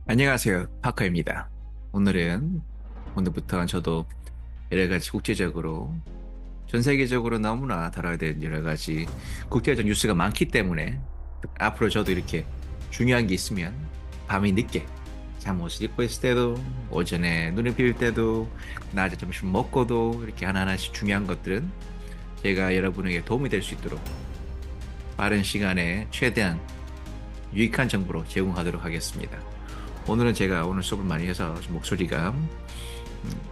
안녕하세요. 파커입니다. 오늘부터 저도 여러 가지 국제적으로, 전 세계적으로 너무나 다뤄야 되는 여러 가지 국제적 뉴스가 많기 때문에 앞으로 저도 이렇게 중요한 게 있으면 밤이 늦게 잠옷을 입고 있을 때도, 오전에 눈을 비빌 때도, 낮에 점심 먹고도 이렇게 하나하나씩 중요한 것들은 제가 여러분에게 도움이 될 수 있도록 빠른 시간에 최대한 유익한 정보로 제공하도록 하겠습니다. 오늘은 제가 오늘 수업을 많이 해서 좀 목소리가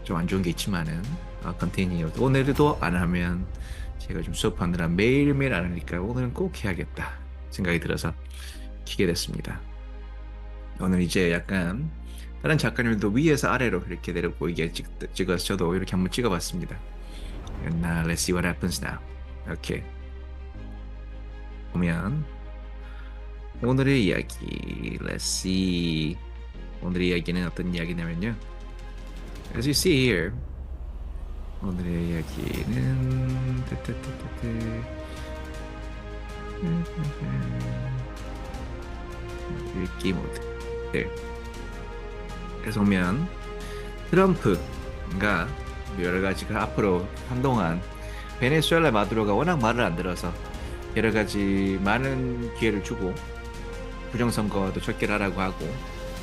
좀 안 좋은 게 있지만은 컨티뉴 오늘도 안 하면 제가 좀 수업하느라 매일매일 안 하니까 오늘은 꼭 해야겠다 생각이 들어서 키게 됐습니다. 오늘 이제 약간 다른 작가님들도 위에서 아래로 이렇게 내려 보이게 찍어서 저도 이렇게 한번 찍어봤습니다. And let's see what happens now. 이렇게 보면 오늘의 이야기, let's see. 오늘의 이야기는 어떤 이야기냐면요. As you see here, 오늘의 이야기는 읽기 모드. 네. 그래서 보면 트럼프가 여러 가지 앞으로 한동안 베네수엘라 마두로가 워낙 말을 안 들어서 여러 가지 많은 기회를 주고 부정선거도 척결하라고 하고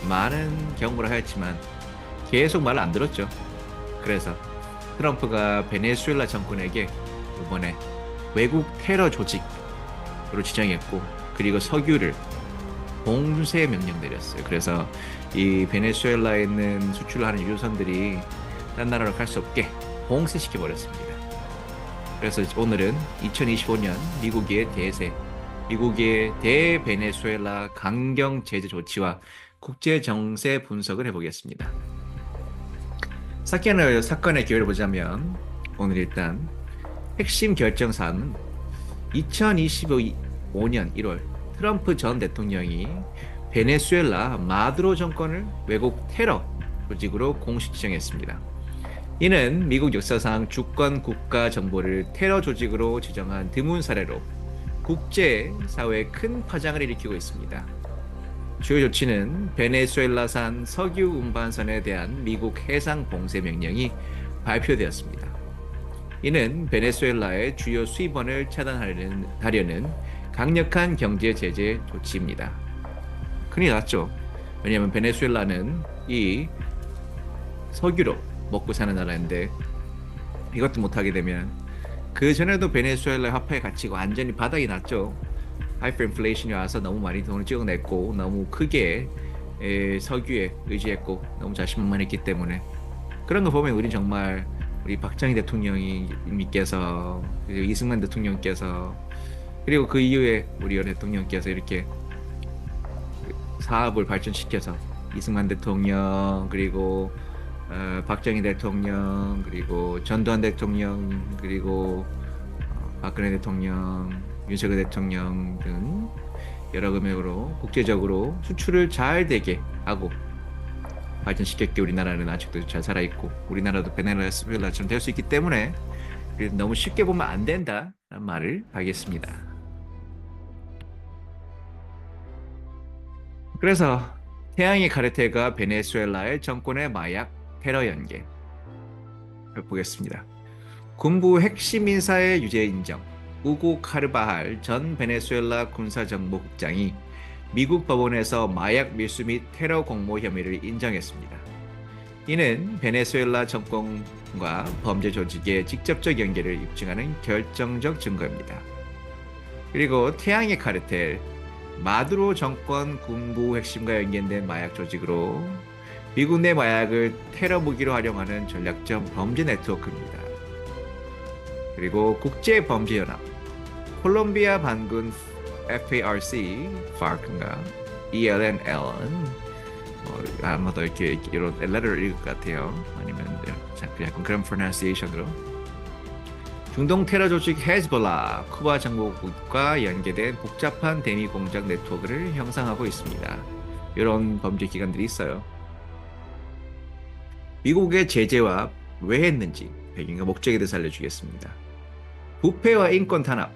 많은 경고를 하였지만 계속 말을 안 들었죠. 그래서 트럼프가 베네수엘라 정권에게 이번에 외국 테러 조직으로 지정했고, 그리고 석유를 봉쇄 명령 내렸어요. 그래서 이 베네수엘라에 있는 수출하는 유조선들이 딴 나라로 갈 수 없게 봉쇄시켜 버렸습니다. 그래서 오늘은 2025년 미국의 대베네수엘라 강경 제재 조치와 국제 정세 분석을 해보겠습니다. 사건의 기회를 보자면 오늘 일단 핵심 결정 사항은 2025년 1월 트럼프 전 대통령이 베네수엘라 마두로 정권을 외국 테러 조직으로 공식 지정했습니다. 이는 미국 역사상 주권 국가 정보를 테러 조직으로 지정한 드문 사례로 국제사회에 큰 파장을 일으키고 있습니다. 주요 조치는 베네수엘라산 석유 운반선에 대한 미국 해상 봉쇄 명령이 발표되었습니다. 이는 베네수엘라의 주요 수입원을 차단하려는 강력한 경제 제재 조치입니다. 큰일 났죠. 왜냐하면 베네수엘라는 이 석유로 먹고 사는 나라인데 이것도 못하게 되면, 그 전에도 베네수엘라 화폐 가치가 완전히 바닥이 났죠. 하이퍼인플레이션이 와서 너무 많이 돈을 찍어냈고 너무 크게 석유에 의지했고 너무 자신만만했기 때문에, 그런 거 보면 우리 정말 우리 박정희 대통령님께서, 그리고 이승만 대통령께서, 그리고 그 이후에 우리 연 대통령께서 이렇게 사업을 발전시켜서 이승만 대통령, 그리고 박정희 대통령, 그리고 전두환 대통령, 그리고 박근혜 대통령, 윤석열 대통령 등 여러 금액으로 국제적으로 수출을 잘 되게 하고 발전시켰기에 우리나라는 아직도 잘 살아있고, 우리나라도 베네수엘라처럼 될 수 있기 때문에 너무 쉽게 보면 안 된다는 말을 하겠습니다. 그래서 태양의 카르텔과 베네수엘라의 정권의 마약 테러 연계 보겠습니다. 군부 핵심 인사의 유죄 인정. 우고 카르바할 전 베네수엘라 군사정보국장이 미국 법원에서 마약 밀수 및 테러 공모 혐의를 인정했습니다. 이는 베네수엘라 정권과 범죄 조직의 직접적 연계를 입증하는 결정적 증거입니다. 그리고 태양의 카르텔, 마두로 정권 군부 핵심과 연계된 마약 조직으로 미국 내 마약을 테러 무기로 활용하는 전략적 범죄 네트워크입니다. 그리고 국제범죄연합, 콜롬비아 반군 FARC, FARC인가, ELNL은 아마 더 이렇게 이런 레터를 읽을 것 같아요. 아니면 약간 그런 프로나운시에이션으로 중동 테러 조직 헤즈볼라, 쿠바 정보국과 연계된 복잡한 대미 공작 네트워크를 형성하고 있습니다. 이런 범죄 기관들이 있어요. 미국의 제재와 왜 했는지 배경과 목적에 대해서 알려주겠습니다. 부패와 인권 탄압,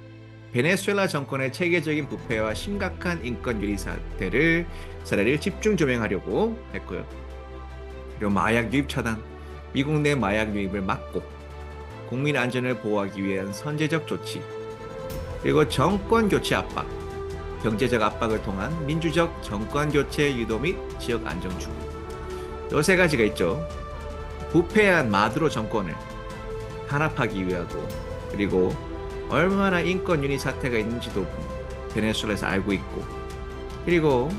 베네수엘라 정권의 체계적인 부패와 심각한 인권 유리 사례를 집중 조명하려고 했고요. 그리고 마약 유입 차단, 미국 내 마약 유입을 막고 국민 안전을 보호하기 위한 선제적 조치, 그리고 정권 교체 압박, 경제적 압박을 통한 민주적 정권 교체 유도 및 지역 안정 추구. 요 세 가지가 있죠. 부패한 마두로 정권을 탄압하기 위하고, 그리고 얼마나 인권 유니 사태가 있는지도 베네수엘라에서 알고 있고, 그리고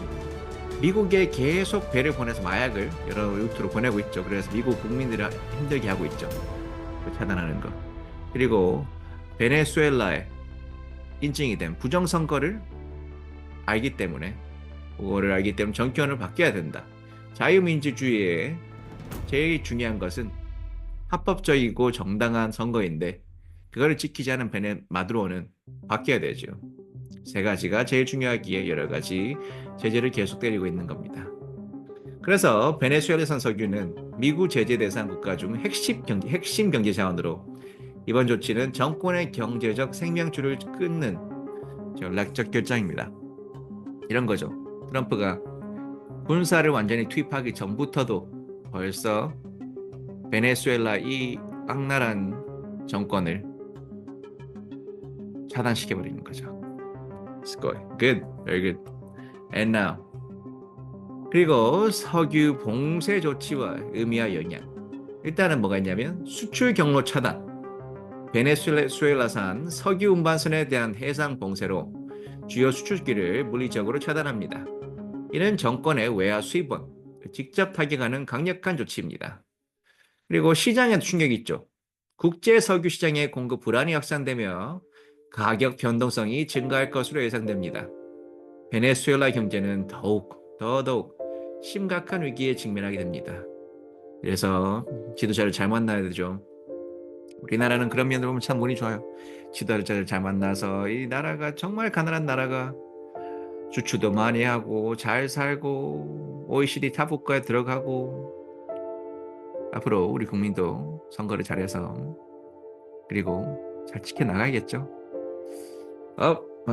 미국에 계속 배를 보내서 마약을 여러 루트로 보내고 있죠. 그래서 미국 국민들을 힘들게 하고 있죠. 차단하는 것. 그리고 베네수엘라에 인증이 된 부정선거를 알기 때문에, 그거를 알기 때문에 정권을 바뀌어야 된다. 자유민주주의의 제일 중요한 것은 합법적이고 정당한 선거인데, 그거를 지키지 않은 마두로는 바뀌어야 되죠. 세 가지가 제일 중요하기에 여러 가지 제재를 계속 때리고 있는 겁니다. 그래서 베네수엘라산 석유는 미국 제재 대상 국가 중 핵심 경제 자원으로, 이번 조치는 정권의 경제적 생명줄을 끊는 전략적 결정입니다. 이런 거죠. 트럼프가 군사를 완전히 투입하기 전부터도 벌써 베네수엘라 이 악랄한 정권을 차단시켜버리는 거죠. It's good. Very good. And now. 그리고 석유 봉쇄 조치와 의미와 영향. 일단은 뭐가 있냐면 수출 경로 차단. 베네수엘라산 석유 운반선에 대한 해상 봉쇄로 주요 수출길을 물리적으로 차단합니다. 이는 정권의 외화 수입원, 직접 타격하는 강력한 조치입니다. 그리고 시장에도 충격이 있죠. 국제 석유 시장의 공급 불안이 확산되며 가격 변동성이 증가할 것으로 예상됩니다. 베네수엘라 경제는 더더욱 심각한 위기에 직면하게 됩니다. 그래서 지도자를 잘 만나야 되죠. 우리나라는 그런 면으로 보면 참 운이 좋아요. 지도자를 잘 만나서 이 나라가 정말 가난한 나라가 수출도 많이 하고 잘 살고 OECD 탑 국가에 들어가고, 앞으로 우리 국민도 선거를 잘해서 그리고 잘 지켜나가야겠죠.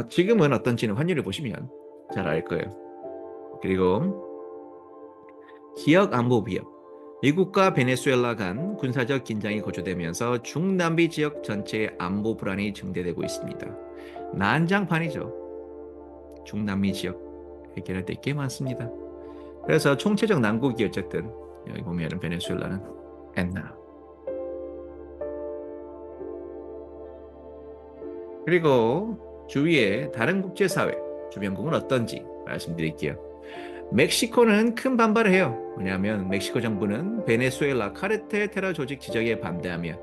지금은 어떤지는 환율을 보시면 잘 알 거예요. 그리고 지역 안보 위협. 미국과 베네수엘라 간 군사적 긴장이 고조되면서 중남미 지역 전체의 안보 불안이 증대되고 있습니다. 난장판이죠. 중남미 지역 해결할 때 꽤 많습니다. 그래서 총체적 난국이 어쨌든 여기 보면은 베네수엘라는 엔나. 그리고 주위에 다른 국제사회, 주변국은 어떤지 말씀드릴게요. 멕시코는 큰 반발을 해요. 왜냐하면 멕시코 정부는 베네수엘라 카르텔 테러 조직 지적에 반대하며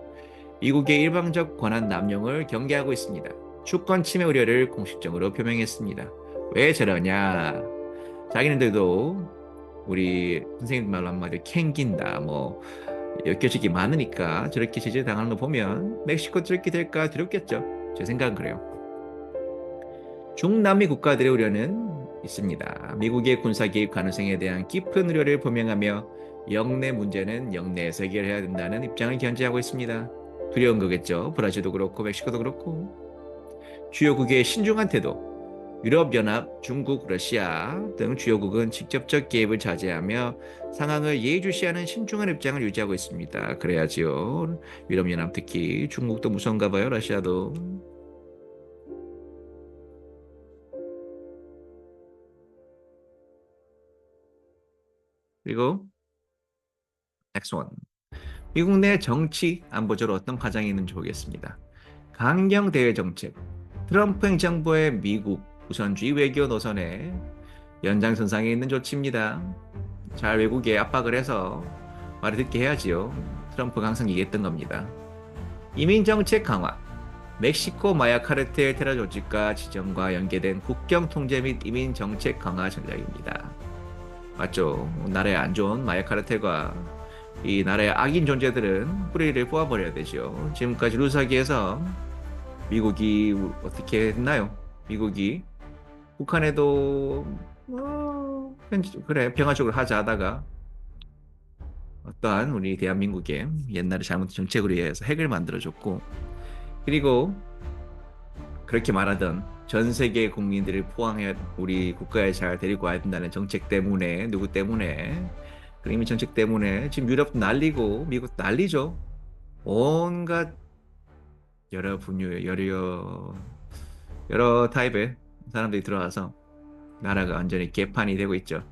미국의 일방적 권한 남용을 경계하고 있습니다. 주권 침해 우려를 공식적으로 표명했습니다. 왜 저러냐? 자기네들도 우리 선생님 말로 한마디로 캥긴다, 엮여지기 많으니까 저렇게 제재 당하는 거 보면 멕시코 저렇게 될까 두렵겠죠. 제 생각은 그래요. 중남미 국가들의 우려는 있습니다. 미국의 군사 개입 가능성에 대한 깊은 우려를 표명하며 영내 문제는 영내에서 해결해야 된다는 입장을 견지하고 있습니다. 두려운 거겠죠. 브라질도 그렇고 멕시코도 그렇고. 주요국의 신중한 태도, 유럽연합, 중국, 러시아 등 주요국은 직접적 개입을 자제하며 상황을 예의주시하는 신중한 입장을 유지하고 있습니다. 그래야지요. 유럽연합 특히 중국도 무서운가 봐요. 러시아도. 그리고 next one. 미국 내 정치 안보적으로 어떤 파장이 있는지 보겠습니다. 강경 대외 정책. 트럼프 행정부의 미국 우선주의 외교 노선에 연장선상에 있는 조치입니다. 잘 외국에 압박을 해서 말을 듣게 해야지요. 트럼프가 항상 얘기했던 겁니다. 이민정책 강화. 멕시코 마약 카르텔 테러 조직과 지정과 연계된 국경 통제 및 이민정책 강화 전략입니다. 맞죠? 나라에 안 좋은 마약 카르텔과 이 나라의 악인 존재들은 뿌리를 뽑아버려야 되죠. 지금까지 루사기에서 미국이 어떻게 했나요? 미국이 북한에도 그래 평화적으로 하자 하다가 어떠한 우리 대한민국의 옛날에 잘못된 정책으로 의해서 핵을 만들어줬고, 그리고 그렇게 말하던 전 세계 국민들을 포항해 우리 국가에 잘 데리고 와야 된다는 정책 때문에 누구 때문에 그 이민 정책 때문에 지금 유럽 난리고 미국 난리죠. 온갖 여러 분류 여러 타입의 사람들이 들어와서 나라가 완전히 개판이 되고 있죠.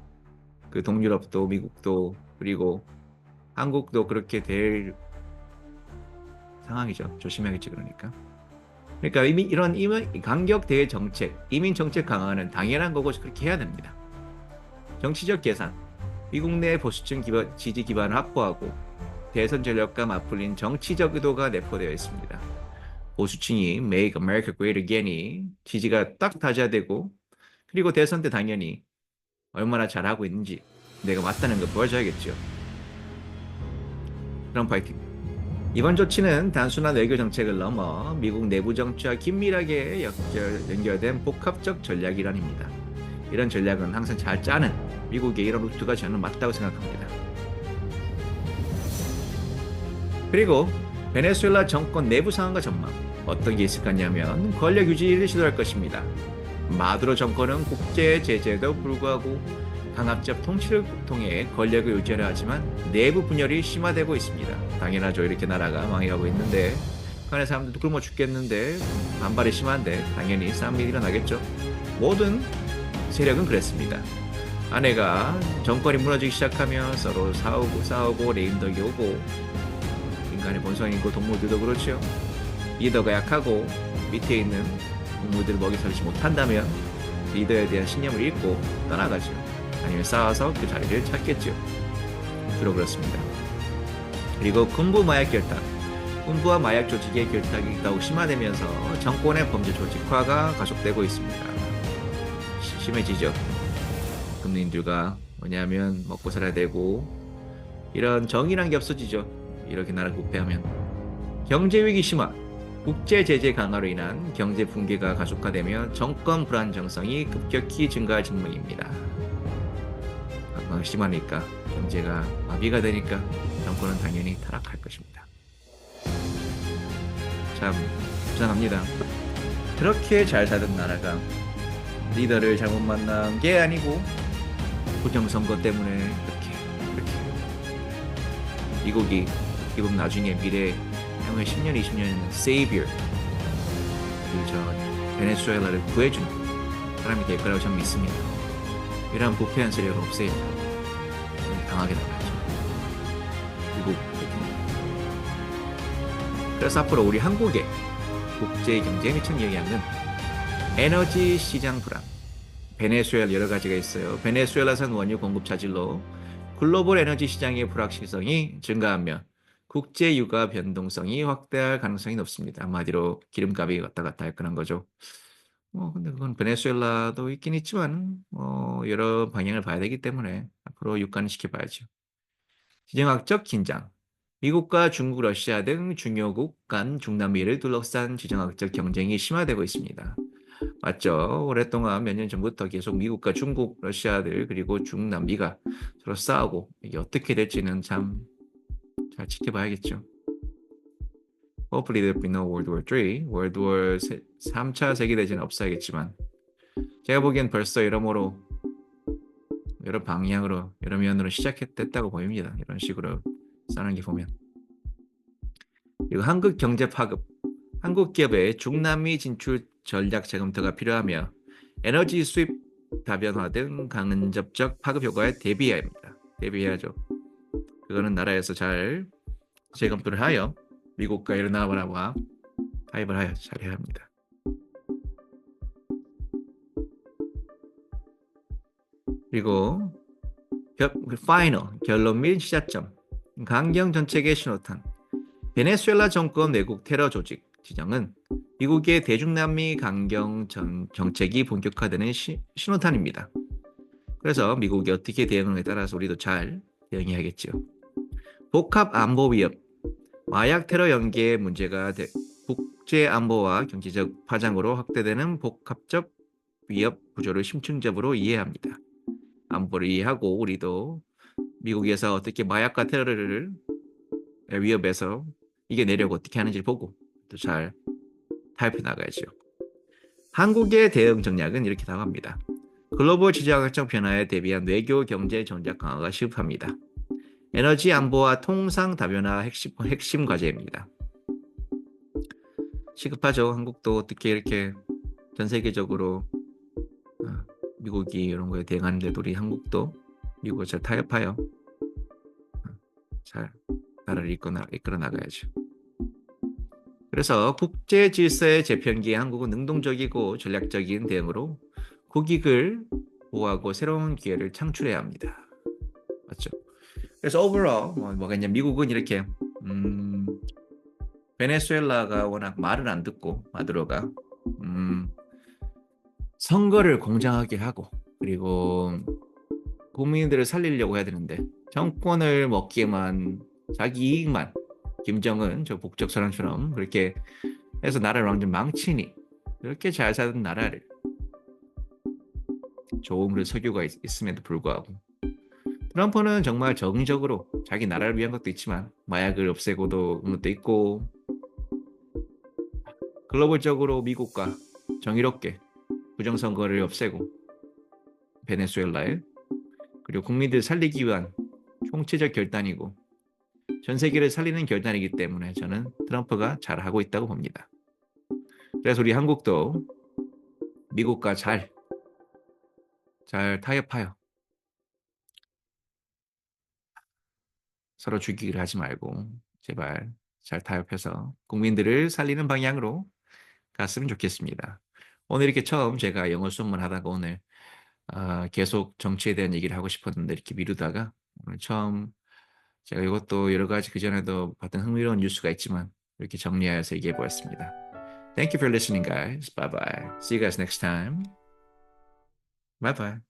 그 동유럽도 미국도 그리고 한국도 그렇게 될 상황이죠. 조심해야겠지 그러니까. 그러니까 이미 이런 강력 대외 정책, 이민 정책 강화는 당연한 거고 그렇게 해야 됩니다. 정치적 계산, 미국 내 보수층 지지 기반을 확보하고 대선 전략과 맞불린 정치적 의도가 내포되어 있습니다. 보수층이 Make America Great Again이 지지가 딱 다져되고 그리고 대선 때 당연히 얼마나 잘하고 있는지 내가 맞다는 걸 보여줘야겠죠. 트럼프 파이팅. 이번 조치는 단순한 외교 정책을 넘어 미국 내부 정치와 긴밀하게 연결된 복합적 전략이란입니다. 이런 전략은 항상 잘 짜는 미국의 이런 루트가 저는 맞다고 생각합니다. 그리고 베네수엘라 정권 내부 상황과 전망 어떤 게 있을 거냐면 권력 유지를 시도할 것입니다. 마두로 정권은 국제 제재에도 불구하고 강압적 통치를 통해 권력을 유지하려 하지만 내부 분열이 심화되고 있습니다. 당연하죠. 이렇게 나라가 망해가고 있는데 그 안에 사람들도 굶어 죽겠는데 반발이 심한데 당연히 싸움이 일어나겠죠. 모든 세력은 그랬습니다. 아내가 정권이 무너지기 시작하면 서로 싸우고 레임덕이 오고 인간의 본성인 그 동물들도 그렇죠. 리더가 약하고 밑에 있는 동물들을 먹이 살리지 못한다면 리더에 대한 신념을 잃고 떠나가죠. 아니면 싸워서 그 자리를 찾겠죠. 주로 그렇습니다. 그리고 군부 마약 결탁, 군부와 마약 조직의 결탁이 더욱 심화되면서 정권의 범죄 조직화가 가속되고 있습니다. 심해지죠. 국민들과 뭐냐면 먹고 살아야 되고 이런 정의란 게 없어지죠. 이렇게 나라 부패하면 경제 위기 심화, 국제 제재 강화로 인한 경제 붕괴가 가속화되며 정권 불안정성이 급격히 증가할 전망입니다. 심하니까 경제가 마비가 되니까 정권은 당연히 타락할 것입니다. 참 불쌍합니다. 그렇게 잘 살던 나라가 리더를 잘못 만난 게 아니고 부정선거 때문에 이렇게 미국이 이번 나중에 미래 향후에 10년, 20년에는 savior 저 베네수엘라를 구해주는 사람이 될 거라고 저는 믿습니다. 이러한 부패한 세력을 없애야 강하게 나가야죠. 미국 그래서 앞으로 우리 한국의 국제 경제에 미친 영향은 에너지 시장 불안, 베네수엘라 여러 가지가 있어요. 베네수엘라산 원유 공급 차질로 글로벌 에너지 시장의 불확실성이 증가하며 국제 유가 변동성이 확대할 가능성이 높습니다. 한마디로 기름값이 왔다 갔다 할 거란 거죠. 근데 그건 베네수엘라도 있긴 있지만 여러 방향을 봐야 되기 때문에 앞으로 유가는 지켜봐야죠. 지정학적 긴장. 미국과 중국, 러시아 등 주요국 간 중남미를 둘러싼 지정학적 경쟁이 심화되고 있습니다. 맞죠? 오랫동안 몇 년 전부터 계속 미국과 중국, 러시아들 그리고 중남미가 서로 싸우고 이게 어떻게 될지는 참 잘 지켜봐야겠죠. Hopefully there'll be no World War III. World War 3차 세계대전은 없어야겠지만 제가 보기엔 벌써 여러모로 여러 방향으로 여러 면으로 시작됐다고 보입니다. 이런 식으로 싸는 게 보면. 그리고 한국 경제 파급. 한국 기업의 중남미 진출 전략 재검토가 필요하며 에너지 수입 다변화 등 간접적 파급 효과에 대비해야 합니다. 대비해야죠. 그거는 나라에서 잘 재검토를 하여 미국과 이런 나라와 타협을 하여 잘해야 합니다. 그리고 파이널 결론 및 시작점. 강경 정책의 신호탄. 베네수엘라 정권 외국 테러 조직 지정은 미국의 대중남미 강경 정책이 본격화되는 신호탄입니다. 그래서 미국이 어떻게 대응하느냐에 따라서 우리도 잘 대응해야겠죠. 복합 안보 위협. 마약 테러 연계의 문제가 국제 안보와 경제적 파장으로 확대되는 복합적 위협 구조를 심층적으로 이해합니다. 안보를 이해하고 우리도 미국에서 어떻게 마약과 테러를 위협해서 이겨내려고 어떻게 하는지 보고 또 잘 타협해 나가야죠. 한국의 대응 전략은 이렇게 나갑니다. 글로벌 지정학적 변화에 대비한 외교 경제 정책 강화가 시급합니다. 에너지 안보와 통상 다변화 핵심 과제입니다. 시급하죠. 한국도 어떻게 이렇게 전 세계적으로 미국이 이런 거에 대응하는데도 우리 한국도 미국을 잘 타협하여 잘 나라를 이끌어 나가야죠. 그래서 국제 질서의 재편기에 한국은 능동적이고 전략적인 대응으로 국익을 보호하고 새로운 기회를 창출해야 합니다. 맞죠? 그래서 overall 뭐가 있냐 미국은 이렇게 베네수엘라가 워낙 말을 안 듣고 마두로가 선거를 공정하게 하고 그리고 국민들을 살리려고 해야 되는데 정권을 먹기에만 자기 이익만 김정은 저 북적 선언처럼 그렇게 해서 나라를 완전 망치니 그렇게 잘 사는 나라를 좋은 그런 석유가 있음에도 불구하고 트럼프는 정말 정의적으로 자기 나라를 위한 것도 있지만 마약을 없애고도 그런 것도 있고 글로벌적으로 미국과 정의롭게 부정선거를 없애고 베네수엘라에 그리고 국민들 살리기 위한 총체적 결단이고 전 세계를 살리는 결단이기 때문에 저는 트럼프가 잘하고 있다고 봅니다. 그래서 우리 한국도 미국과 잘 타협하여 서로 죽이기를 하지 말고 제발 잘 타협해서 국민들을 살리는 방향으로 갔으면 좋겠습니다. 오늘 이렇게 처음 제가 영어 수업만 하다가 오늘 계속 정치에 대한 얘기를 하고 싶었는데 이렇게 미루다가 오늘 처음 제가 이것도 여러 가지 그전에도 봤던 흥미로운 뉴스가 있지만 이렇게 정리하여서 얘기해 보았습니다. Thank you for listening, guys. Bye bye. See you guys next time. Bye bye.